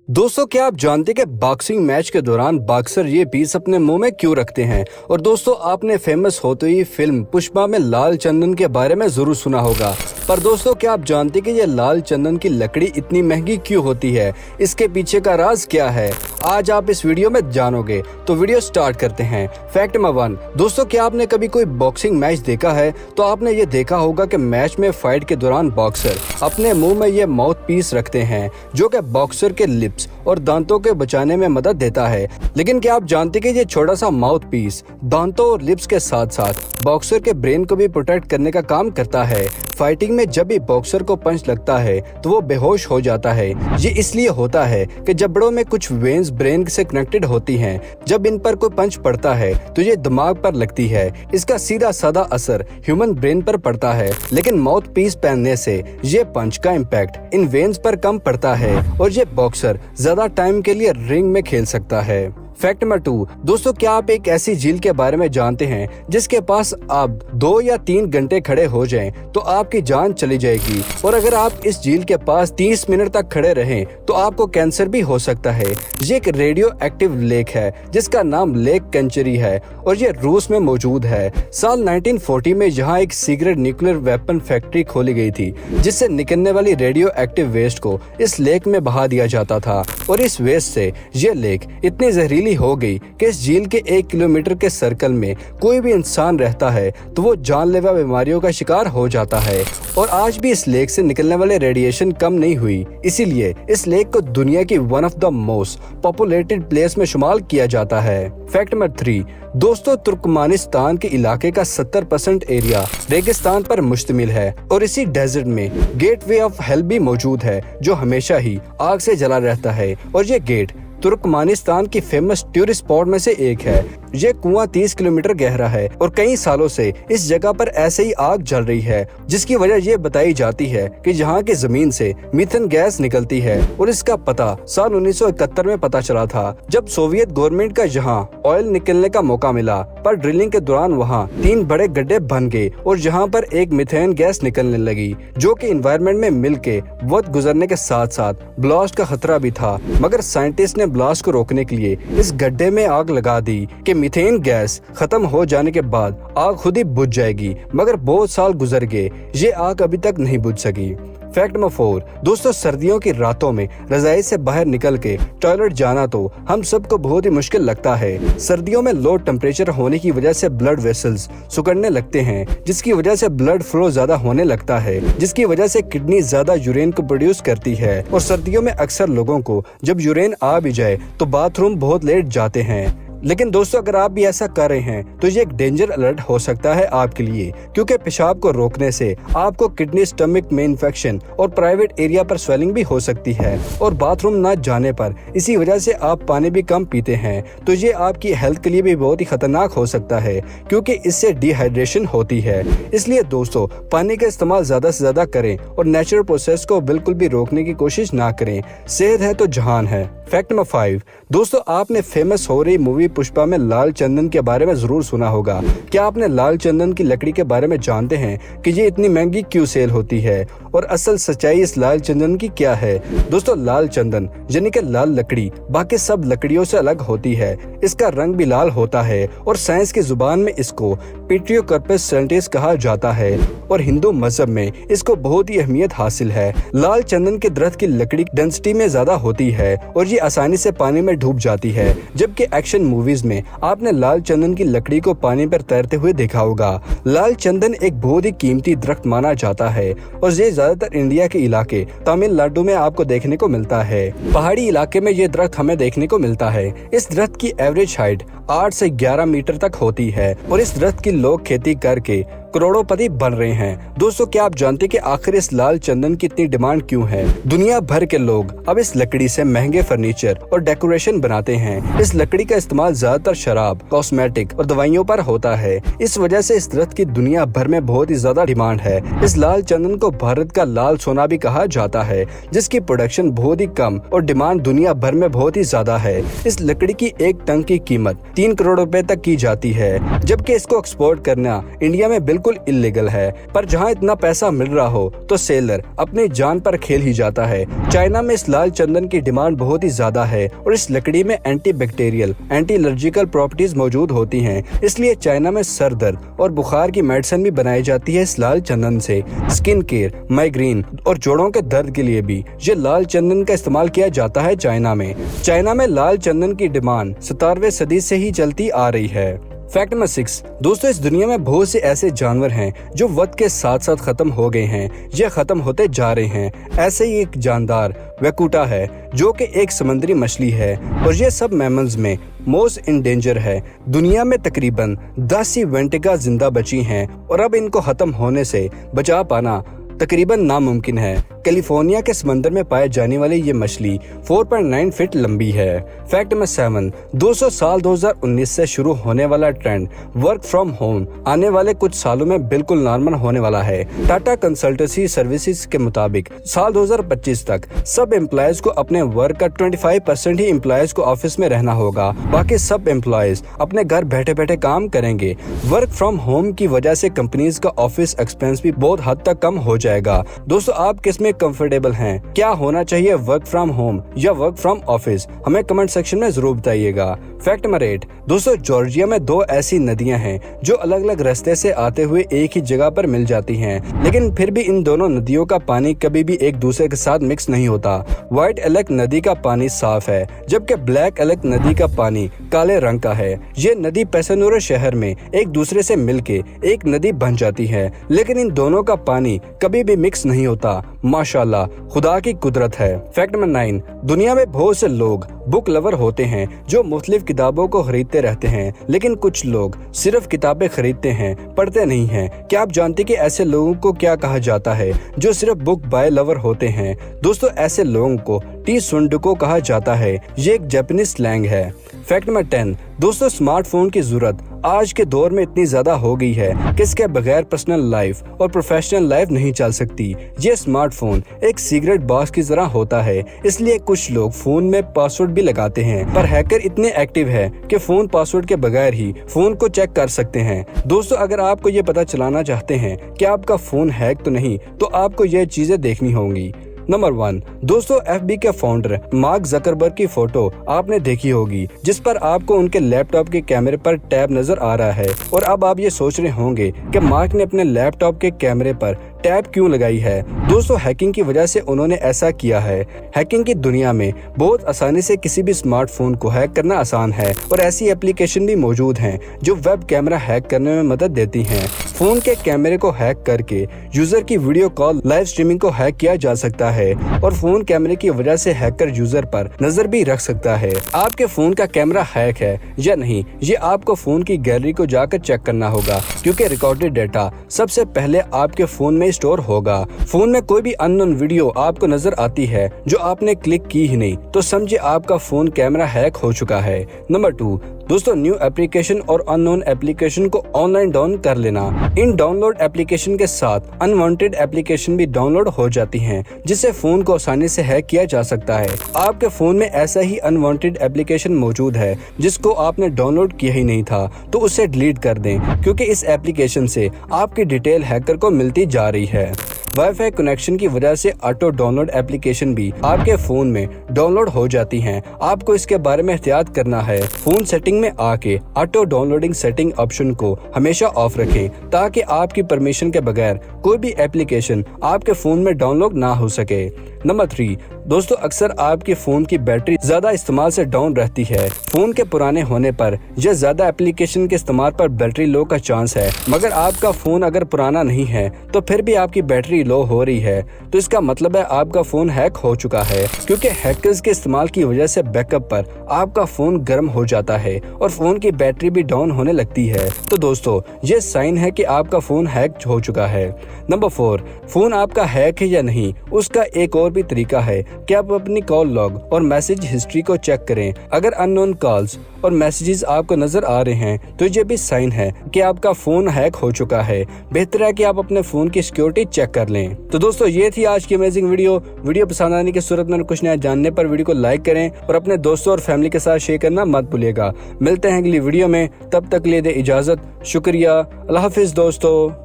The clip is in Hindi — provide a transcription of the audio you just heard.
दोस्तों, क्या आप जानते हैं कि बॉक्सिंग मैच के दौरान बॉक्सर ये पीस अपने मुंह में क्यों रखते हैं। और दोस्तों, आपने फेमस होते ही फिल्म पुष्पा में लाल चंदन के बारे में जरूर सुना होगा। पर दोस्तों, क्या आप जानते हैं कि ये लाल चंदन की लकड़ी इतनी महंगी क्यों होती है, इसके पीछे का राज क्या है, आज आप इस वीडियो में जानोगे। तो वीडियो स्टार्ट करते हैं। Fact number 1। दोस्तों, क्या आपने कभी कोई बॉक्सिंग मैच देखा है तो आपने ये देखा होगा कि मैच में फाइट के दौरान बॉक्सर अपने मुंह में ये माउथ पीस रखते हैं जो कि बॉक्सर के लिप्स और दांतों के बचाने में मदद देता है। लेकिन क्या आप जानते हैं कि ये छोटा सा माउथ पीस दांतों और लिप्स के साथ साथ बॉक्सर के ब्रेन को भी प्रोटेक्ट करने का काम करता है। फाइटिंग में जब भी बॉक्सर को पंच लगता है तो वो बेहोश हो जाता है। ये इसलिए होता है कि जबड़ों में कुछ वेन्स ब्रेन से कनेक्टेड होती हैं। जब इन पर कोई पंच पड़ता है तो ये दिमाग पर लगती है। इसका सीधा साधा असर ह्यूमन ब्रेन पर पड़ता है। लेकिन माउथ पीस पहनने से ये पंच का इम्पैक्ट इन वेन्स पर कम पड़ता है और ये बॉक्सर ज्यादा टाइम के लिए रिंग में खेल सकता है। Fact number 2। दोस्तों, क्या आप एक ऐसी झील के बारे में जानते हैं जिसके पास आप 2 या 3 घंटे खड़े हो जाएं तो आपकी जान चली जाएगी। और अगर आप इस झील के पास 30 मिनट तक खड़े रहें तो आपको कैंसर भी हो सकता है। ये एक रेडियो एक्टिव लेक है जिसका नाम लेक कैंचरी है और ये रूस में मौजूद है। साल 1940 में यहाँ एक सीक्रेट न्यूक्लियर वेपन फैक्ट्री खोली गई थी जिससे निकलने वाली रेडियो एक्टिव वेस्ट को इस लेक में बहा दिया जाता था। और इस वेस्ट से ये लेक इतनी जहरीली हो गई कि इस झील के 1 किलोमीटर के सर्कल में कोई भी इंसान रहता है तो वो जानलेवा बीमारियों का शिकार हो जाता है। और आज भी इस लेक से निकलने वाले रेडिएशन कम नहीं हुई। इसीलिए इस लेक को दुनिया की one of the most populated place में शुमार किया जाता है। Fact number 3। दोस्तों, तुर्कमानिस्तान के इलाके का 70% एरिया रेगिस्तान पर मुश्तमिल है और इसी डेजर्ट में गेटवे ऑफ हेल भी मौजूद है जो हमेशा ही आग से जला रहता है। और ये गेट तुर्कमानिस्तान की फेमस टूरिस्ट स्पॉट में से एक है। ये कुआं 30 किलोमीटर गहरा है और कई सालों से इस जगह पर ऐसे ही आग जल रही है, जिसकी वजह ये बताई जाती है कि यहाँ की जमीन से मीथेन गैस निकलती है। और इसका पता साल 1971 में पता चला था जब सोवियत गवर्नमेंट का यहाँ ऑयल निकलने का मौका मिला। पर ड्रिलिंग के दौरान वहाँ 3 बड़े गड्ढे बन गए और यहाँ पर एक मीथेन गैस निकलने लगी जो कि एनवायरनमेंट में मिल के वक्त गुजरने के साथ साथ ब्लास्ट का खतरा भी था। मगर साइंटिस्ट ने ब्लास्ट को रोकने के लिए इस गड्ढे में आग लगा दी कि मीथेन गैस खत्म हो जाने के बाद आग खुद ही बुझ जाएगी। मगर बहुत साल गुजर गए, ये आग अभी तक नहीं बुझ सकी। Fact number 4। दोस्तों, सर्दियों की रातों में रजाई से बाहर निकल के टॉयलेट जाना तो हम सबको बहुत ही मुश्किल लगता है। सर्दियों में लो टेम्परेचर होने की वजह से ब्लड वेसल्स सिकुड़ने लगते हैं जिसकी वजह से ब्लड फ्लो ज्यादा होने लगता है, जिसकी वजह से किडनी ज्यादा यूरिन को प्रोड्यूस करती है। और सर्दियों में अक्सर लोगों को जब यूरिन आ भी जाए तो बाथरूम बहुत लेट जाते हैं। लेकिन दोस्तों, अगर आप भी ऐसा कर रहे हैं तो ये एक डेंजर अलर्ट हो सकता है आपके लिए, क्योंकि पेशाब को रोकने से आपको किडनी स्टमक में इन्फेक्शन और प्राइवेट एरिया पर स्वेलिंग भी हो सकती है। और बाथरूम न जाने पर इसी वजह से आप पानी भी कम पीते हैं तो ये आपकी हेल्थ के लिए भी बहुत ही खतरनाक हो सकता है, क्योंकि इससे डिहाइड्रेशन होती है। इसलिए दोस्तों, पानी का इस्तेमाल ज्यादा से ज्यादा करें और नेचुरल प्रोसेस को बिल्कुल भी रोकने की कोशिश ना करें। सेहत है तो जहान है। Fact number 5। दोस्तों, आपने फेमस हो रही मूवी पुष्पा में लाल चंदन के बारे में जरूर सुना होगा। क्या आपने लाल चंदन की लकड़ी के बारे में जानते हैं कि ये इतनी महंगी क्यों सेल होती है और असल सच्चाई इस लाल चंदन की क्या है। दोस्तों, लाल चंदन यानी कि लाल लकड़ी बाकी सब लकड़ियों से अलग होती है। इसका रंग भी लाल होता है और साइंस की जुबान में इसको पिट्रियोकार्पस सैटिलस कहा जाता है और हिंदू मजहब में इसको बहुत ही अहमियत हासिल है। लाल चंदन के दरख्त की लकड़ी डेंसिटी में ज्यादा होती है और ये आसानी से पानी में डूब जाती है, जबकि एक्शन मूवीज में आपने लाल चंदन की लकड़ी को पानी पर तैरते हुए देखा होगा। लाल चंदन एक बहुत ही कीमती दरख्त माना जाता है और ये ज्यादातर इंडिया के इलाके तमिलनाडु में आपको देखने को मिलता है। पहाड़ी इलाके में ये दरख्त हमें देखने को मिलता है। इस दरख्त की एवरेज हाइट 8 से 11 मीटर तक होती है और इस दरख्त की लोग खेती करके करोड़ोंपति बन रहे हैं। दोस्तों, क्या आप जानते हैं कि आखिर इस लाल चंदन की इतनी डिमांड क्यों है? दुनिया भर के लोग अब इस लकड़ी से महंगे फर्नीचर और डेकोरेशन बनाते हैं। इस लकड़ी का इस्तेमाल ज्यादातर शराब, कॉस्मेटिक और दवाइयों पर होता है। इस वजह से इस दरख्त की दुनिया भर में बहुत ही ज्यादा डिमांड है। इस लाल चंदन को भारत का लाल सोना भी कहा जाता है, जिसकी प्रोडक्शन बहुत ही कम और डिमांड दुनिया भर में बहुत ही ज्यादा है। इस लकड़ी की एक टन की कीमत 3 करोड़ रुपए तक की जाती है, जबकि इसको एक्सपोर्ट करना इंडिया में बिल्कुल बिल्कुल इलीगल है, पर जहाँ इतना पैसा मिल रहा हो तो सेलर अपनी जान पर खेल ही जाता है। चाइना में इस लाल चंदन की डिमांड बहुत ही ज्यादा है और इस लकड़ी में anti bacterial, anti allergical properties मौजूद होती हैं, इसलिए चाइना में सर दर्द और बुखार की मेडिसिन भी बनाई जाती है इस लाल चंदन से। स्किन केयर, माइग्रेन और जोड़ों के दर्द के लिए भी ये लाल चंदन का इस्तेमाल किया जाता है चाइना में लाल चंदन की डिमांड 17वीं सदी से ही चलती आ रही है। फैक्ट नंबर 6, दोस्तों इस दुनिया में बहुत से ऐसे जानवर हैं जो वक्त के साथ साथ खत्म हो गए हैं या खत्म होते जा रहे हैं। ऐसे ही एक जानदार वेकुटा है जो कि एक समुद्री मछली है और ये सब मैमल्स में मोस्ट इन डेंजर है। दुनिया में तकरीबन 10 ही वेंटिका जिंदा बची हैं और अब इनको खत्म होने से बचा पाना तकरीबन नामुमकिन है। कैलिफोर्निया के समंदर में पाए जाने वाली ये मछली 4.9 फीट लंबी है। फैक्ट नंबर 7, 200 साल 2019 से शुरू होने वाला ट्रेंड वर्क फ्रॉम होम आने वाले कुछ सालों में बिल्कुल नॉर्मल होने वाला है। टाटा कंसल्टेंसी सर्विसेज के मुताबिक साल 2025 तक सब एम्प्लॉयज को अपने वर्क का 25% ही एम्प्लॉयज को ऑफिस में रहना होगा, बाकी सब एम्प्लॉयज अपने घर बैठे बैठे काम करेंगे। वर्क फ्रॉम होम की वजह से कंपनीज का ऑफिस एक्सपेंस भी बहुत हद तक कम हो जाएगा। दोस्तों आप किसमें कंफर्टेबल हैं? क्या होना चाहिए, वर्क फ्रॉम होम या वर्क फ्रॉम ऑफिस? हमें कमेंट सेक्शन में जरूर बताइएगा। फैक्ट नंबर 8, दोस्तों जॉर्जिया में 2 ऐसी नदियां हैं जो अलग अलग रास्ते से आते हुए एक ही जगह पर मिल जाती हैं, लेकिन फिर भी इन दोनों नदियों का पानी कभी भी एक दूसरे के साथ मिक्स नहीं होता। व्हाइट एलेक नदी का पानी साफ है जबकि ब्लैक एलेक नदी का पानी काले रंग का है। ये नदी पैसनोरो शहर में एक दूसरे से मिलके एक नदी बन जाती है, लेकिन इन दोनों का पानी कभी भी मिक्स नहीं होता। माशाल्लाह, खुदा की कुदरत है। फैक्ट नंबर 9, दुनिया में बहुत से लोग बुक लवर होते हैं जो मुख्तलिफ किताबों को खरीदते रहते हैं, लेकिन कुछ लोग सिर्फ किताबें खरीदते हैं, पढ़ते नहीं हैं। क्या आप जानते कि ऐसे लोगों को क्या कहा जाता है जो सिर्फ बुक बाय लवर होते हैं? दोस्तों ऐसे लोगों को टी सुंडको कहा जाता है। ये एक जापानीज स्लैंग है। फैक्ट नंबर 10, दोस्तों स्मार्टफोन की जरूरत आज के दौर में इतनी ज्यादा हो गई है कि इसके बगैर पर्सनल लाइफ और प्रोफेशनल लाइफ नहीं चल सकती। ये स्मार्टफोन एक सीक्रेट बॉक्स की तरह होता है, इसलिए कुछ लोग फोन में पासवर्ड भी लगाते हैं, पर हैकर इतने एक्टिव है कि फोन पासवर्ड के बगैर ही फोन को चेक कर सकते हैं। दोस्तों अगर आपको ये पता चलाना चाहते हैं कि आपका फोन हैक तो नहीं, तो आपको ये चीजें देखनी होंगी। नंबर 1, दोस्तों FB के फाउंडर मार्क जकरबर्ग की फोटो आपने देखी होगी जिस पर आपको उनके लैपटॉप के कैमरे पर टैब नजर आ रहा है, और अब आप ये सोच रहे होंगे कि मार्क ने अपने लैपटॉप के कैमरे पर टैब क्यों लगाई है। दोस्तों हैकिंग की वजह से उन्होंने ऐसा किया है। हैकिंग की दुनिया में बहुत आसानी से किसी भी स्मार्टफोन को हैक करना आसान है और ऐसी एप्लीकेशन भी मौजूद हैं जो वेब कैमरा हैक करने में मदद देती हैं। फोन के कैमरे को हैक करके यूजर की वीडियो कॉल लाइव स्ट्रीमिंग को हैक किया जा सकता है और फोन कैमरे की वजह से हैकर यूजर पर नजर भी रख सकता है। आपके फोन का कैमरा हैक है या नहीं, ये आपको फोन की गैलरी को जाकर चेक करना होगा, क्योंकि रिकॉर्डेड डेटा सबसे पहले आपके फोन में स्टोर होगा। फोन में कोई भी अननोन वीडियो आपको नजर आती है जो आपने क्लिक की ही नहीं, तो समझिए आपका फोन कैमरा हैक हो चुका है। नंबर 2, दोस्तों न्यू एप्लीकेशन और अननोन एप्लीकेशन को ऑनलाइन डाउन कर लेना। इन डाउनलोड एप्लीकेशन के साथ अनवांटेड एप्लीकेशन भी डाउनलोड हो जाती हैं, जिससे फोन को आसानी से हैक किया जा सकता है। आपके फोन में ऐसा ही अनवांटेड एप्लीकेशन मौजूद है जिसको आपने डाउनलोड किया ही नहीं था, तो उसे डिलीट कर दें, क्योंकि इस एप्लीकेशन से आपकी डिटेल हैकर को मिलती जा रही है। वाईफाई कनेक्शन की वजह से ऑटो डाउनलोड एप्लीकेशन भी आपके फोन में डाउनलोड हो जाती हैं। आपको इसके बारे में एहतियात करना है। फोन सेटिंग में आके ऑटो डाउनलोडिंग सेटिंग ऑप्शन को हमेशा ऑफ रखें, ताकि आपकी परमिशन के बगैर कोई भी एप्लीकेशन आपके फोन में डाउनलोड ना हो सके। नंबर 3, दोस्तों अक्सर आपके फोन की बैटरी ज्यादा इस्तेमाल से डाउन रहती है। फोन के पुराने होने पर या ज्यादा एप्लीकेशन के इस्तेमाल पर बैटरी लो का चांस है, मगर आपका फोन अगर पुराना नहीं है तो फिर भी आपकी बैटरी लो हो रही है, तो इसका मतलब है आपका फोन हैक हो चुका है, क्योंकि हैकर्स के इस्तेमाल की वजह से बैकअप पर आपका फोन गर्म हो जाता है और फोन की बैटरी भी डाउन होने लगती है। तो दोस्तों ये साइन है कि आपका फोन हैक हो चुका है। नंबर 4, फोन आपका हैक है या नहीं, उसका एक और भी तरीका है कि आप अपनी कॉल लॉग और मैसेज हिस्ट्री को चेक करें। अगर अननोन कॉल्स और मैसेजेस आपको नजर आ रहे हैं तो ये भी साइन है कि आपका फोन हैक हो चुका है। बेहतर है कि आप अपने फोन की सिक्योरिटी चेक कर लें। तो दोस्तों ये थी आज की अमेजिंग वीडियो पसंद आने की सूरत में कुछ नया जानने पर वीडियो को लाइक करें और अपने दोस्तों और फैमिली के साथ शेयर करना मत भूलिएगा। मिलते हैं अगली वीडियो में, तब तक ले दे इजाजत। शुक्रिया, अल्लाह हाफिज दोस्तों।